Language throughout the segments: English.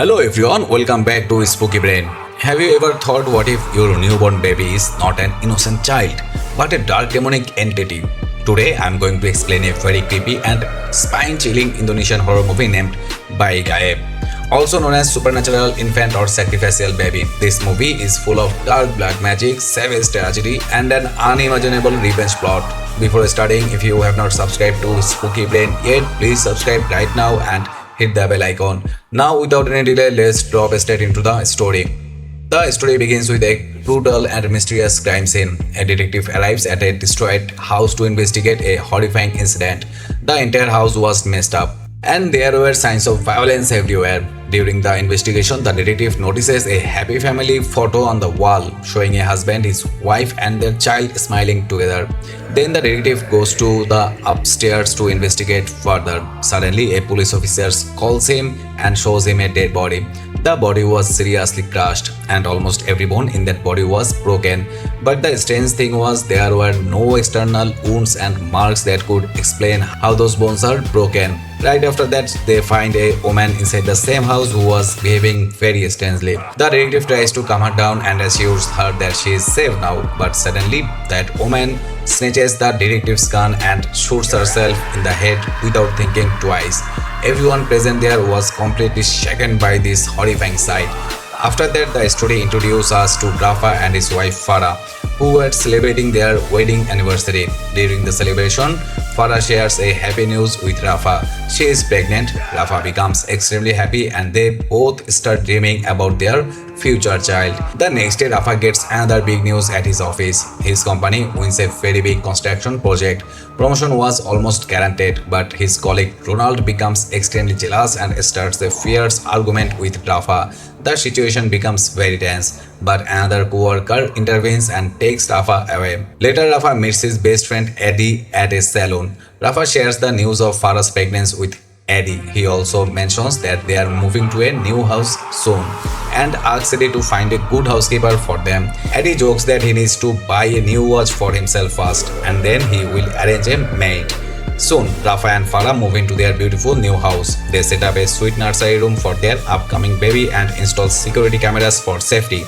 Hello everyone, welcome back to Spooky Brain. Have you ever thought what if your newborn baby is not an innocent child, but a dark demonic entity? Today I'm going to explain a very creepy and spine-chilling Indonesian horror movie named Bayi Gaib, also known as Supernatural Infant or Sacrificial Baby. This movie is full of dark black magic, savage tragedy, and an unimaginable revenge plot. Before starting, if you have not subscribed to Spooky Brain yet, please subscribe right now and hit the bell icon. Now without any delay, let's drop straight into the story. The story begins with a brutal and mysterious crime scene. A detective arrives at a destroyed house to investigate a horrifying incident. The entire house was messed up, and there were signs of violence everywhere. During the investigation, the detective notices a happy family photo on the wall, showing a husband, his wife, and their child smiling together. Then the detective goes to the upstairs to investigate further. Suddenly, a police officer calls him and shows him a dead body. The body was seriously crushed, and almost every bone in that body was broken. But the strange thing was there were no external wounds and marks that could explain how those bones are broken. Right after that, they find a woman inside the same house who was behaving very strangely. The detective tries to calm her down and assures her that she is safe now, but suddenly that woman snatches the detective's gun and shoots herself in the head without thinking twice. Everyone present there was completely shaken by this horrifying sight. After that, the story introduces us to Rafa and his wife Fara, who were celebrating their wedding anniversary. During the celebration, Fara shares a happy news with Rafa. She is pregnant. Rafa becomes extremely happy and they both start dreaming about their future child. The next day, Rafa gets another big news at his office. His company wins a very big construction project. Promotion was almost guaranteed, but his colleague Ronald becomes extremely jealous and starts a fierce argument with Rafa. The situation becomes very tense, but another coworker intervenes and takes Rafa away. Later, Rafa meets his best friend Eddie at a salon. Rafa shares the news of Farah's pregnancy with Eddie. He also mentions that they are moving to a new house soon and asks Eddie to find a good housekeeper for them. Eddie jokes that he needs to buy a new watch for himself first and then he will arrange a maid. Soon, Rafa and Fara move into their beautiful new house. They set up a sweet nursery room for their upcoming baby and install security cameras for safety.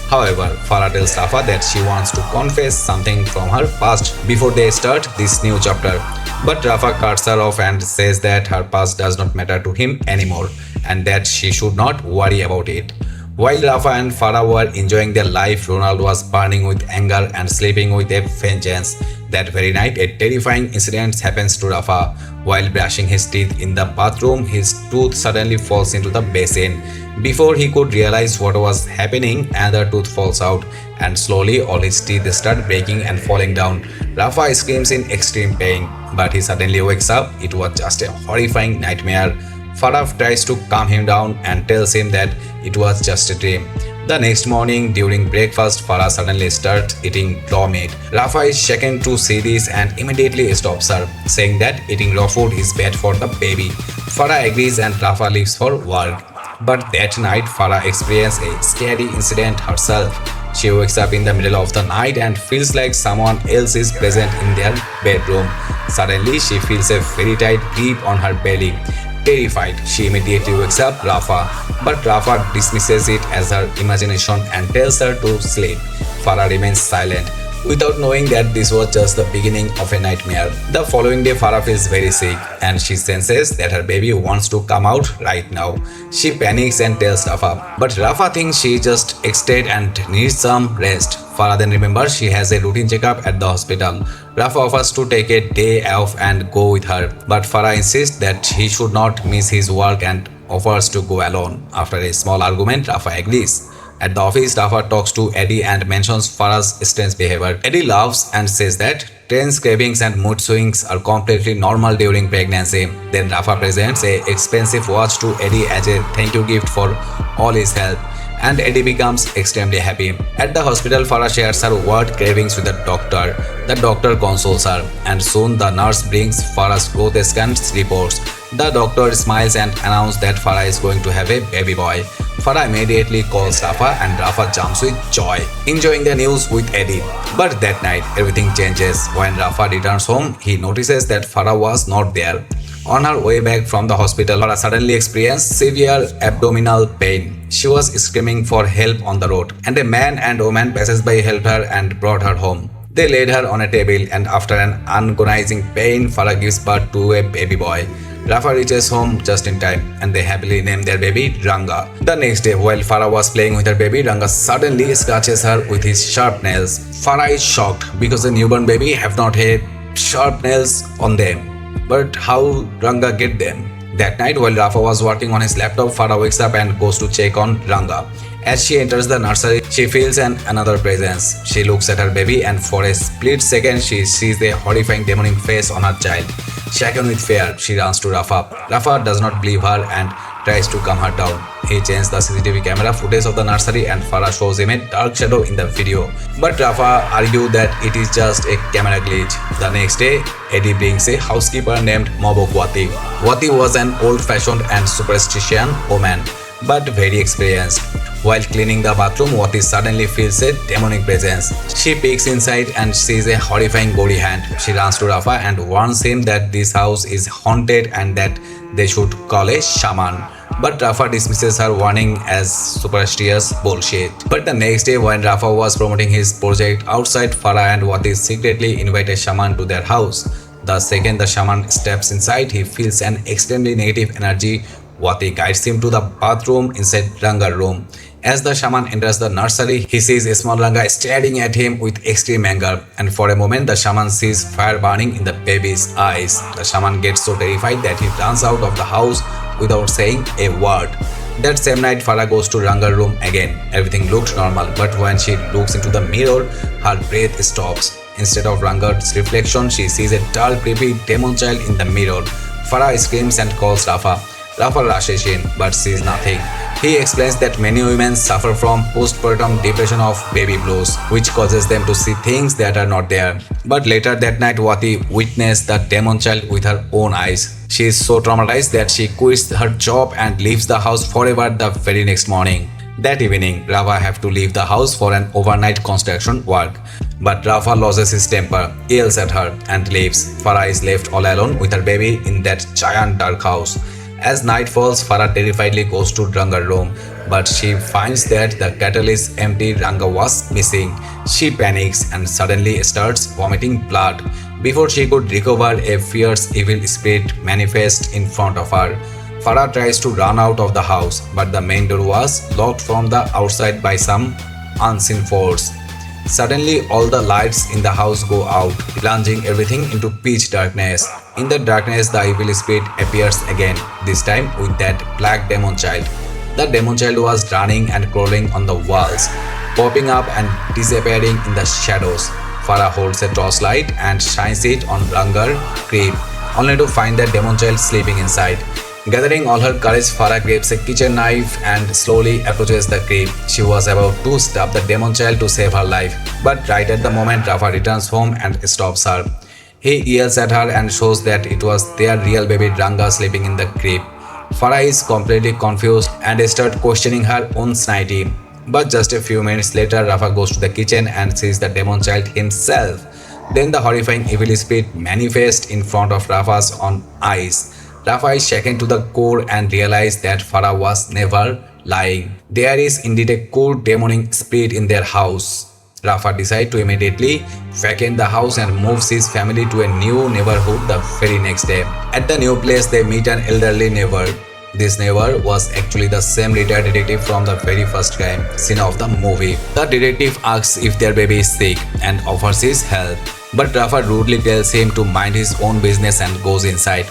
However, Fara tells Rafa that she wants to confess something from her past before they start this new chapter. But Rafa cuts her off and says that her past does not matter to him anymore and that she should not worry about it. While Rafa and Fara were enjoying their life, Ronald was burning with anger and sleeping with a vengeance. That very night, a terrifying incident happens to Rafa. While brushing his teeth in the bathroom, his tooth suddenly falls into the basin. Before he could realize what was happening, another tooth falls out, and slowly all his teeth start breaking and falling down. Rafa screams in extreme pain, but he suddenly wakes up. It was just a horrifying nightmare. Farah tries to calm him down and tells him that it was just a dream. The next morning, during breakfast, Farah suddenly starts eating raw meat. Rafa is shaken to see this and immediately stops her, saying that eating raw food is bad for the baby. Farah agrees and Rafa leaves for work. But that night, Farah experiences a scary incident herself. She wakes up in the middle of the night and feels like someone else is present in their bedroom. Suddenly, she feels a very tight grip on her belly. Terrified, she immediately wakes up Rafa, but Rafa dismisses it as her imagination and tells her to sleep. Farah remains silent, without knowing that this was just the beginning of a nightmare. The following day, Farah feels very sick and she senses that her baby wants to come out right now. She panics and tells Rafa, but Rafa thinks she is just exhausted and needs some rest. Farah then remembers she has a routine checkup at the hospital. Rafa offers to take a day off and go with her, but Farah insists that he should not miss his work and offers to go alone. After a small argument, Rafa agrees. At the office, Rafa talks to Eddie and mentions Farah's strange behavior. Eddie laughs and says that tense cravings and mood swings are completely normal during pregnancy. Then Rafa presents a expensive watch to Eddie as a thank you gift for all his help, and Eddie becomes extremely happy. At the hospital, Farah shares her word cravings with the doctor. The doctor consoles her, and soon the nurse brings Farah's growth scan reports. The doctor smiles and announces that Farah is going to have a baby boy. Farah immediately calls Rafa and Rafa jumps with joy, enjoying the news with Eddie. But that night, everything changes. When Rafa returns home, he notices that Farah was not there. On her way back from the hospital, Fara suddenly experienced severe abdominal pain. She was screaming for help on the road, and a man and woman passers-by helped her and brought her home. They laid her on a table, and after an agonizing pain, Farah gives birth to a baby boy. Rafa reaches home just in time, and they happily name their baby Ranga. The next day, while Farah was playing with her baby, Ranga suddenly scratches her with his sharp nails. Farah is shocked because the newborn baby have not had sharp nails on them. But how Ranga get them? That night, while Rafa was working on his laptop, Farah wakes up and goes to check on Ranga. As she enters the nursery, she feels another presence. She looks at her baby, and for a split second, she sees the horrifying demonic face on her child. Shaken with fear, she runs to Rafa. Rafa does not believe her and tries to calm her down. He changes the CCTV camera footage of the nursery, and Farah shows him a dark shadow in the video. But Rafa argues that it is just a camera glitch. The next day, Eddie brings a housekeeper named Mobok Wati. Wati was an old-fashioned and superstitious woman, but very experienced. While cleaning the bathroom, Wati suddenly feels a demonic presence. She peeks inside and sees a horrifying gory hand. She runs to Rafa and warns him that this house is haunted and that they should call a shaman. But Rafa dismisses her warning as superstitious bullshit. But the next day, when Rafa was promoting his project outside, Farah and Wati secretly invite a shaman to their house. The second the shaman steps inside, he feels an extremely negative energy. Wati guides him to the bathroom inside Ranga's room. As the shaman enters the nursery, he sees a small Ranga staring at him with extreme anger, and for a moment the shaman sees fire burning in the baby's eyes. The shaman gets so terrified that he runs out of the house without saying a word. That same night, Farah goes to Ranga's room again. Everything looked normal, but when she looks into the mirror, her breath stops. Instead of Ranga's reflection, she sees a dull, creepy demon child in the mirror. Farah screams and calls Rafa. Rafa rushes in, but sees nothing. He explains that many women suffer from postpartum depression of baby blues, which causes them to see things that are not there. But later that night, Wati witnessed the demon child with her own eyes. She is so traumatized that she quits her job and leaves the house forever the very next morning. That evening, Rafa have to leave the house for an overnight construction work. But Rafa loses his temper, yells at her, and leaves. Farah is left all alone with her baby in that giant dark house. As night falls, Farah terrifiedly goes to Ranga's room, but she finds that the kettle is empty. Ranga was missing. She panics and suddenly starts vomiting blood. Before she could recover, a fierce evil spirit manifests in front of her. Farah tries to run out of the house, but the main door was locked from the outside by some unseen force. Suddenly, all the lights in the house go out, plunging everything into pitch darkness. In the darkness, the evil spirit appears again, this time with that black demon child. The demon child was running and crawling on the walls, popping up and disappearing in the shadows. Farah holds a torchlight and shines it on Ranga's crib, only to find the demon child sleeping inside. Gathering all her courage, Farah grabs a kitchen knife and slowly approaches the crib. She was about to stab the demon child to save her life, but right at the moment, Rafa returns home and stops her. He yells at her and shows that it was their real baby Ranga sleeping in the crib. Farah is completely confused and starts questioning her own sanity. But just a few minutes later, Rafa goes to the kitchen and sees the demon child himself. Then the horrifying evil spirit manifests in front of Rafa's own eyes. Rafa is shaken to the core and realizes that Farah was never lying. There is indeed a core demonic spirit in their house. Rafa decides to immediately vacate the house and moves his family to a new neighborhood the very next day. At the new place, they meet an elderly neighbor. This neighbor was actually the same retired detective from the very first crime scene of the movie. The detective asks if their baby is sick and offers his help, but Rafa rudely tells him to mind his own business and goes inside.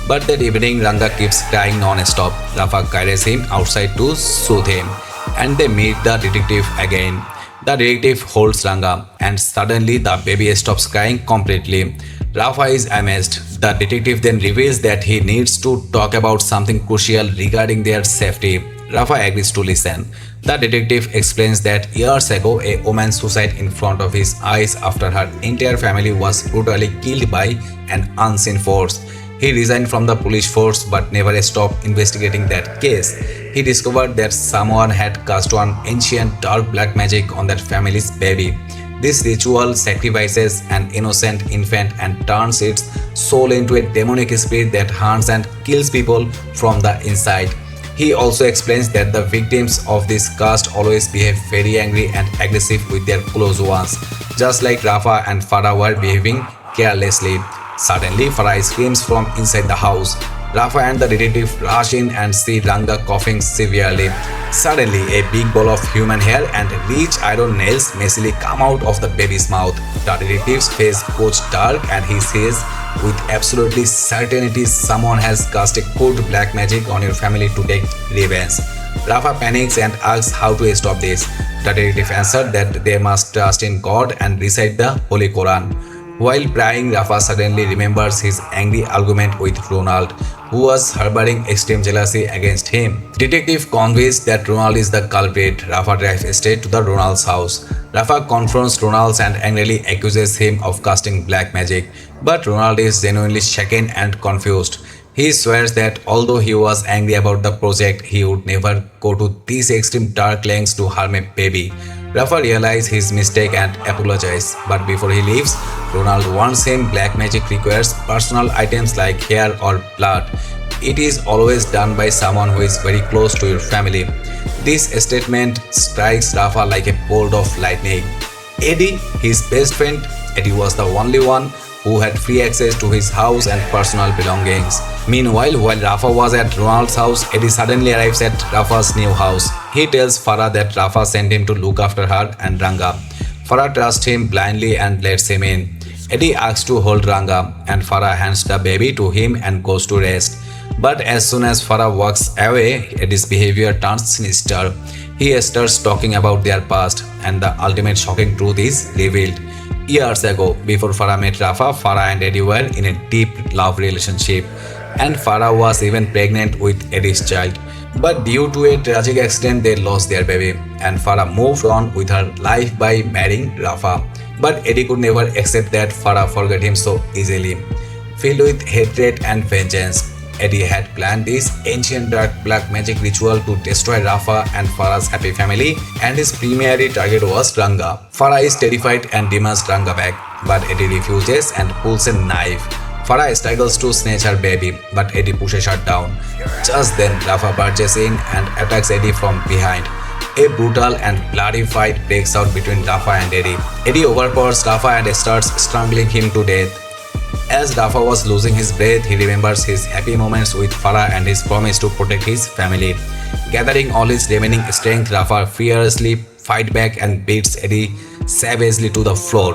But that evening, Ranga keeps crying non-stop. Rafa guides him outside to soothe him, and they meet the detective again. The detective holds Ranga, and suddenly the baby stops crying completely. Rafa is amazed. The detective then reveals that he needs to talk about something crucial regarding their safety. Rafa agrees to listen. The detective explains that years ago, a woman suicided in front of his eyes after her entire family was brutally killed by an unseen force. He resigned from the police force but never stopped investigating that case. He discovered that someone had cast on ancient dark black magic on that family's baby. This ritual sacrifices an innocent infant and turns its soul into a demonic spirit that hunts and kills people from the inside. He also explains that the victims of this caste always behave very angry and aggressive with their close ones, just like Rafa and Fara were behaving carelessly. Suddenly, Fara screams from inside the house. Rafa and the detective rush in and see Ranga coughing severely. Suddenly, a big ball of human hair and rich iron nails messily come out of the baby's mouth. The detective's face goes dark and he says, with absolutely certainty, someone has cast a code black magic on your family to take revenge. Rafa panics and asks how to stop this. The detective answered that they must trust in God and recite the Holy Quran. While praying, Rafa suddenly remembers his angry argument with Ronald, who was harboring extreme jealousy against him. Detective convinced that Ronald is the culprit. Rafa drives straight to the Ronald's house. Rafa confronts Ronald and angrily accuses him of casting black magic, but Ronald is genuinely shaken and confused. He swears that although he was angry about the project, he would never go to these extreme dark lengths to harm a baby. Rafa realizes his mistake and apologizes, but before he leaves, Ronald warns him black magic requires personal items like hair or blood. It is always done by someone who is very close to your family. This statement strikes Rafa like a bolt of lightning. Eddie, his best friend, Eddie was the only one who had free access to his house and personal belongings. Meanwhile, while Rafa was at Ronald's house, Eddie suddenly arrives at Rafa's new house. He tells Farah that Rafa sent him to look after her and Ranga. Farah trusts him blindly and lets him in. Eddie asks to hold Ranga, and Farah hands the baby to him and goes to rest. But as soon as Farah walks away, Eddie's behavior turns sinister. He starts talking about their past, and the ultimate shocking truth is revealed. Years ago, before Farah met Rafa, Farah and Eddie were in a deep love relationship, and Farah was even pregnant with Eddie's child. But due to a tragic accident, they lost their baby, and Farah moved on with her life by marrying Rafa. But Eddie could never accept that Farah forgot him so easily. Filled with hatred and vengeance, Eddie had planned this ancient dark black magic ritual to destroy Rafa and Farah's happy family, and his primary target was Ranga. Farah is terrified and demands Ranga back, but Eddie refuses and pulls a knife. Farah struggles to snatch her baby, but Eddie pushes her down. Just then, Rafa barges in and attacks Eddie from behind. A brutal and bloody fight breaks out between Rafa and Eddie. Eddie overpowers Rafa and starts strangling him to death. As Rafa was losing his breath, he remembers his happy moments with Farah and his promise to protect his family. Gathering all his remaining strength, Rafa fearlessly fights back and beats Eddie savagely to the floor.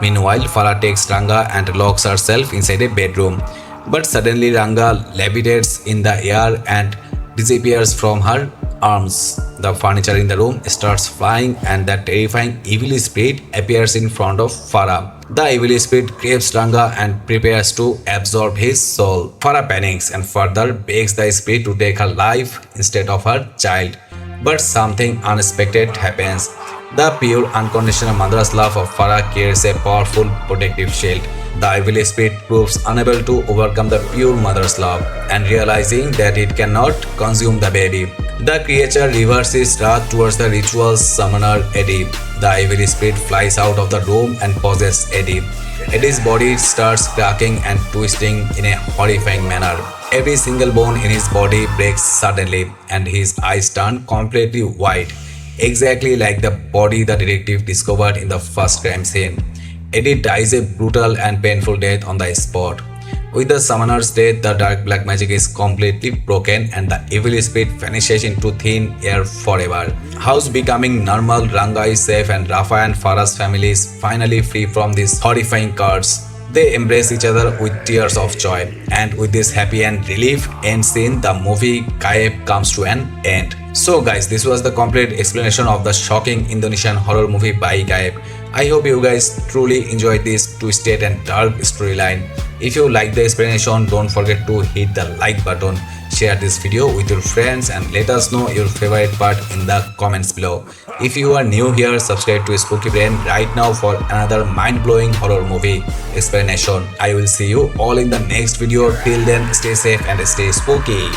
Meanwhile, Farah takes Ranga and locks herself inside a bedroom. But suddenly Ranga levitates in the air and disappears from her arms. The furniture in the room starts flying and the terrifying evil spirit appears in front of Farah. The evil spirit grabs Ranga and prepares to absorb his soul. Farah panics and further begs the spirit to take her life instead of her child. But something unexpected happens. The pure unconditional mother's love of Farah creates a powerful protective shield. The evil spirit proves unable to overcome the pure mother's love, and realizing that it cannot consume the baby, the creature reverses wrath towards the ritual summoner Eddie. The evil spirit flies out of the room and possesses Eddie. Eddie's body starts cracking and twisting in a horrifying manner. Every single bone in his body breaks suddenly, and his eyes turn completely white, exactly like the body the detective discovered in the first crime scene. Eddie dies a brutal and painful death on the spot. With the summoner's death, the dark black magic is completely broken and the evil spirit vanishes into thin air forever. House becoming normal, Ranga is safe and Rafa and Farah's family is finally free from this horrifying curse. They embrace each other with tears of joy. And with this happy and relief end scene, the movie Gaib comes to an end. So guys, this was the complete explanation of the shocking Indonesian horror movie Bayi Gaib. I hope you guys truly enjoyed this twisted and dark storyline. If you like the explanation, don't forget to hit the like button, share this video with your friends and let us know your favorite part in the comments below. If you are new here, subscribe to Spooky Brain right now for another mind-blowing horror movie explanation. I will see you all in the next video. Till then, stay safe and stay spooky.